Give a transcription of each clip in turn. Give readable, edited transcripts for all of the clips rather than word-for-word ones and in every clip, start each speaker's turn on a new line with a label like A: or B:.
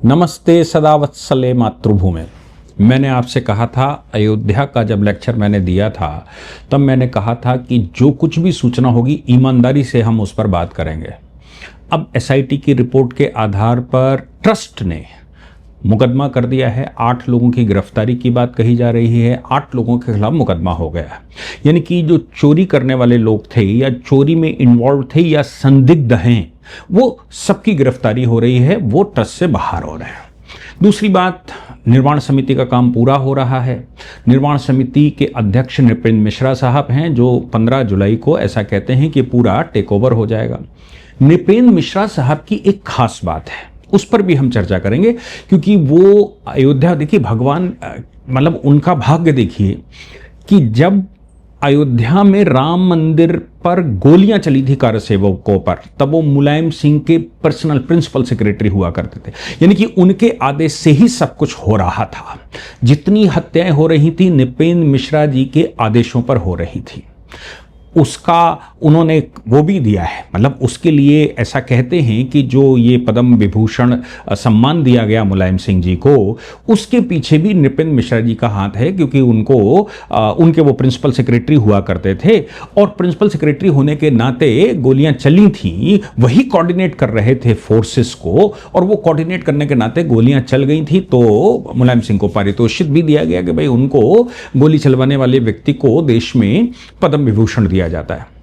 A: नमस्ते सदावत्सले मातृभूमि। मैंने आपसे कहा था, अयोध्या का जब लेक्चर मैंने दिया था तब मैंने कहा था कि जो कुछ भी सूचना होगी ईमानदारी से हम उस पर बात करेंगे। अब एसआईटी की रिपोर्ट के आधार पर ट्रस्ट ने मुकदमा कर दिया है। 8 लोगों की गिरफ्तारी की बात कही जा रही है। 8 लोगों के खिलाफ मुकदमा हो गया। यानी कि जो चोरी करने वाले लोग थे या चोरी में इन्वॉल्व थे या संदिग्ध हैं, वो सबकी गिरफ्तारी हो रही है, वो ट्रस्ट से बाहर हो रहे हैं। दूसरी बात, निर्माण समिति का काम पूरा हो रहा है। निर्माण समिति के अध्यक्ष नृपेंद्र मिश्रा साहब हैं, जो 15 जुलाई को ऐसा कहते हैं कि पूरा टेक ओवर हो जाएगा। नृपेंद्र मिश्रा साहब की एक खास बात है, उस पर भी हम चर्चा करेंगे, क्योंकि वो अयोध्या, देखिए भगवान, मतलब उनका भाग्य देखिए कि जब अयोध्या में राम मंदिर पर गोलियां चली थी कारसेवकों पर, तब वो मुलायम सिंह के पर्सनल प्रिंसिपल सेक्रेटरी हुआ करते थे। यानी कि उनके आदेश से ही सब कुछ हो रहा था। जितनी हत्याएं हो रही थी नृपेंद्र मिश्रा जी के आदेशों पर हो रही थी। उसका उन्होंने वो भी दिया है, मतलब उसके लिए ऐसा कहते हैं कि जो ये पद्म विभूषण सम्मान दिया गया मुलायम सिंह जी को, उसके पीछे भी नृपेंद्र मिश्रा जी का हाथ है, क्योंकि उनको उनके वो प्रिंसिपल सेक्रेटरी हुआ करते थे और प्रिंसिपल सेक्रेटरी होने के नाते गोलियां चली थी, वही कोऑर्डिनेट कर रहे थे फोर्सेस को, और वो कोऑर्डिनेट करने के नाते गोलियां चल गई थी। तो मुलायम सिंह को पारितोषिक भी दिया गया कि भाई उनको, गोली चलवाने वाले व्यक्ति को देश में पद्म विभूषण दिया जाता है।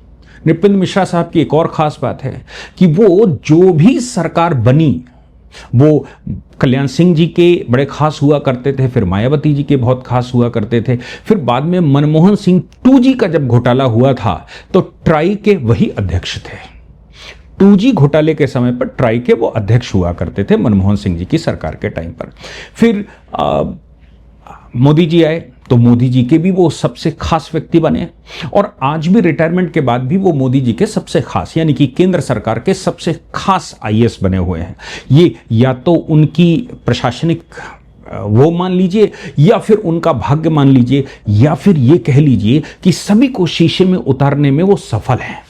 A: नृपेंद्र मिश्रा साहब की एक और खास बात है कि वो जो भी सरकार बनी, वो कल्याण सिंह जी के बड़े खास हुआ करते थे, फिर मायावती जी के बहुत खास हुआ करते थे, फिर बाद में मनमोहन सिंह 2G का जब घोटाला हुआ था तो ट्राई के वही अध्यक्ष थे। 2G घोटाले के समय पर ट्राई के वो अध्यक्ष हुआ करते थे मनमोहन सिंह जी की सरकार के टाइम पर। फिर मोदी जी आए तो मोदी जी के भी वो सबसे खास व्यक्ति बने, और आज भी रिटायरमेंट के बाद भी वो मोदी जी के सबसे खास, यानी कि केंद्र सरकार के सबसे खास आईएएस बने हुए हैं। ये या तो उनकी प्रशासनिक वो मान लीजिए, या फिर उनका भाग्य मान लीजिए, या फिर ये कह लीजिए कि सभी को शीशे में उतारने में वो सफल हैं।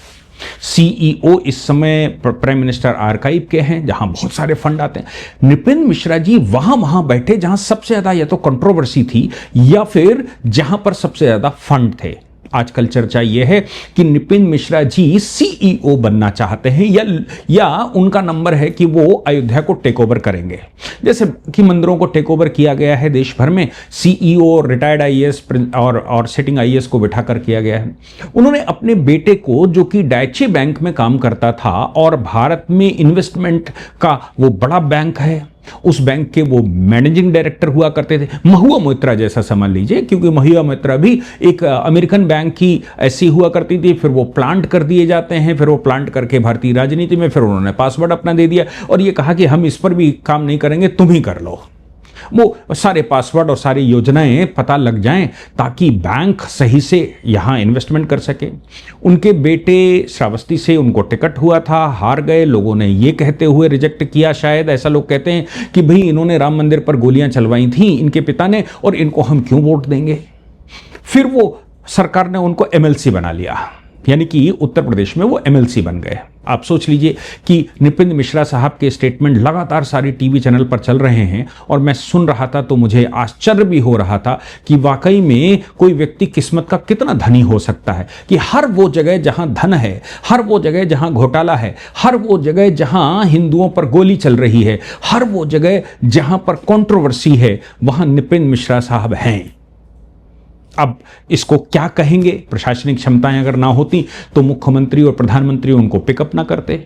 A: सीईओ इस समय प्राइम मिनिस्टर आर्काइव के हैं, जहां बहुत सारे फंड आते हैं। नृपेंद्र मिश्रा जी वहां बैठे जहां सबसे ज्यादा या तो कंट्रोवर्सी थी या फिर जहां पर सबसे ज्यादा फंड थे। आजकल चर्चा यह है कि नृपेंद्र मिश्रा जी सीईओ बनना चाहते हैं, या उनका नंबर है कि वो अयोध्या को टेक ओवर करेंगे। जैसे कि मंदिरों को टेक ओवर किया गया है देश भर में, सीईओ रिटायर्ड आईएएस और सिटिंग आईएएस को बिठाकर किया गया है। उन्होंने अपने बेटे को, जो कि डैचे बैंक में काम करता था और भारत में इन्वेस्टमेंट का वो बड़ा बैंक है, उस बैंक के वो मैनेजिंग डायरेक्टर हुआ करते थे। महुआ मोइत्रा जैसा समझ लीजिए, क्योंकि महुआ मोइत्रा भी एक अमेरिकन बैंक की ऐसी हुआ करती थी। फिर वो प्लांट कर दिए जाते हैं, फिर वो प्लांट करके भारतीय राजनीति में, फिर उन्होंने पासवर्ड अपना दे दिया और ये कहा कि हम इस पर भी काम नहीं करेंगे, तुम ही कर लो। वो सारे पासवर्ड और सारी योजनाएं पता लग जाएं ताकि बैंक सही से यहां इन्वेस्टमेंट कर सके। उनके बेटे श्रावस्ती से उनको टिकट हुआ था, हार गए। लोगों ने ये कहते हुए रिजेक्ट किया, शायद ऐसा लोग कहते हैं कि भाई इन्होंने राम मंदिर पर गोलियां चलवाई थी इनके पिता ने, और इनको हम क्यों वोट देंगे। फिर वो सरकार ने उनको एमएलसी बना लिया, यानी कि उत्तर प्रदेश में वो एमएलसी बन गए। आप सोच लीजिए कि नृपेंद्र मिश्रा साहब के स्टेटमेंट लगातार सारी टीवी चैनल पर चल रहे हैं, और मैं सुन रहा था तो मुझे आश्चर्य भी हो रहा था कि वाकई में कोई व्यक्ति किस्मत का कितना धनी हो सकता है कि हर वो जगह जहां धन है, हर वो जगह जहां घोटाला है, हर वो जगह जहां हिंदुओं पर गोली चल रही है, हर वो जगह जहां पर कंट्रोवर्सी है, वहां नृपेंद्र मिश्रा साहब हैं। अब इसको क्या कहेंगे, प्रशासनिक क्षमताएं अगर ना होती तो मुख्यमंत्री और प्रधानमंत्री उनको पिकअप ना करते।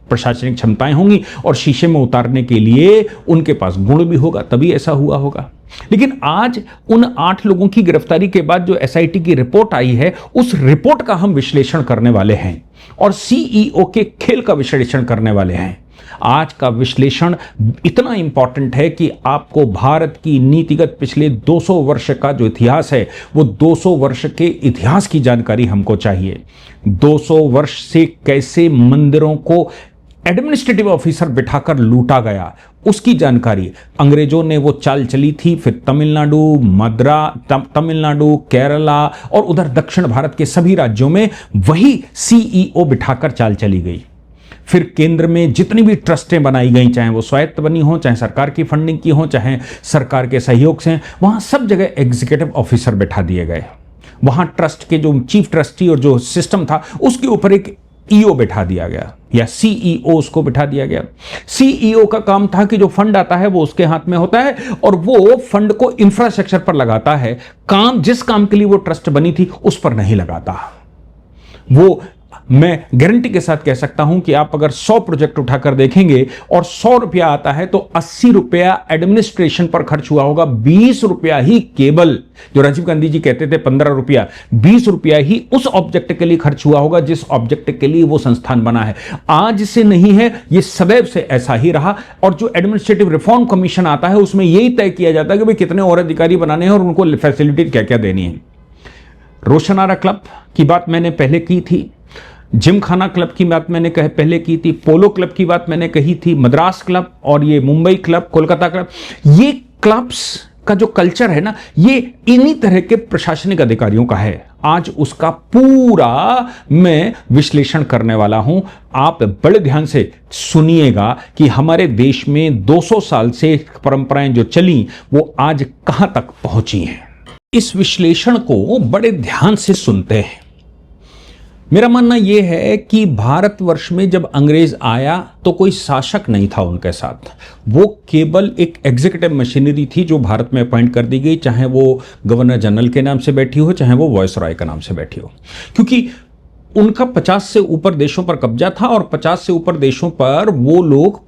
A: प्रशासनिक क्षमताएं होंगी और शीशे में उतारने के लिए उनके पास गुण भी होगा, तभी ऐसा हुआ होगा। लेकिन आज उन 8 लोगों की गिरफ्तारी के बाद जो एसआईटी की रिपोर्ट आई है, उस रिपोर्ट का हम विश्लेषण करने वाले हैं और सीईओ के खेल का विश्लेषण करने वाले हैं। आज का विश्लेषण इतना इंपॉर्टेंट है कि आपको भारत की नीतिगत पिछले 200 वर्ष का जो इतिहास है, वो 200 वर्ष के इतिहास की जानकारी हमको चाहिए। 200 वर्ष से कैसे मंदिरों को एडमिनिस्ट्रेटिव ऑफिसर बिठाकर लूटा गया, उसकी जानकारी। अंग्रेजों ने वो चाल चली थी, फिर तमिलनाडु, केरला और उधर दक्षिण भारत के सभी राज्यों में वही सीईओ बिठाकर चाल चली गई। फिर केंद्र में जितनी भी ट्रस्टें बनाई गई, चाहे वो स्वायत्त बनी हो, चाहे सरकार की फंडिंग की हो, चाहे सरकार के सहयोग से, वहां सब जगह एग्जीक्यूटिव ऑफिसर बैठा दिए गए। वहां ट्रस्ट के जो चीफ ट्रस्टी और जो सिस्टम था उसके ऊपर एक ईओ बैठा दिया गया, या सीईओ उसको बैठा दिया गया। सीईओ का काम था कि जो फंड आता है वो उसके हाथ में होता है और वो फंड को इंफ्रास्ट्रक्चर पर लगाता है। काम जिस काम के लिए वो ट्रस्ट बनी थी उस पर नहीं लगाता। वो मैं गारंटी के साथ कह सकता हूं कि आप अगर 100 प्रोजेक्ट उठाकर देखेंगे और 100 रुपया आता है तो 80 रुपया एडमिनिस्ट्रेशन पर खर्च हुआ होगा, 20 रुपया ही केवल, जो राजीव गांधी जी कहते थे 15 रुपया, 20 रुपया ही उस ऑब्जेक्ट के लिए खर्च हुआ होगा जिस ऑब्जेक्ट के लिए वो संस्थान बना है। आज से नहीं है, ये सदैव से ऐसा ही रहा। और जो एडमिनिस्ट्रेटिव रिफॉर्म कमीशन आता है उसमें यही तय किया जाता है कि भाई कितने और अधिकारी बनाने हैं और उनको फैसिलिटी क्या क्या देनी है। रोशनारा क्लब की बात मैंने पहले की थी, जिमखाना क्लब की बात मैंने पहले की थी, पोलो क्लब की बात मैंने कही थी, मद्रास क्लब और ये मुंबई क्लब, कोलकाता क्लब, ये क्लब्स का जो कल्चर है ना, ये इन्हीं तरह के प्रशासनिक अधिकारियों का है। आज उसका पूरा मैं विश्लेषण करने वाला हूं। आप बड़े ध्यान से सुनिएगा कि हमारे देश में 200 साल से परंपराएं जो चली वो आज कहां तक पहुंची हैं। इस विश्लेषण को बड़े ध्यान से सुनते हैं। मेरा मानना यह है कि भारतवर्ष में जब अंग्रेज आया तो कोई शासक नहीं था उनके साथ, वो केवल एक एग्जीक्यूटिव मशीनरी थी जो भारत में अपॉइंट कर दी गई, चाहे वो गवर्नर जनरल के नाम से बैठी हो, चाहे वो वायसरॉय के नाम से बैठी हो, क्योंकि उनका 50 से ऊपर देशों पर कब्जा था और 50 से ऊपर देशों पर वो लोग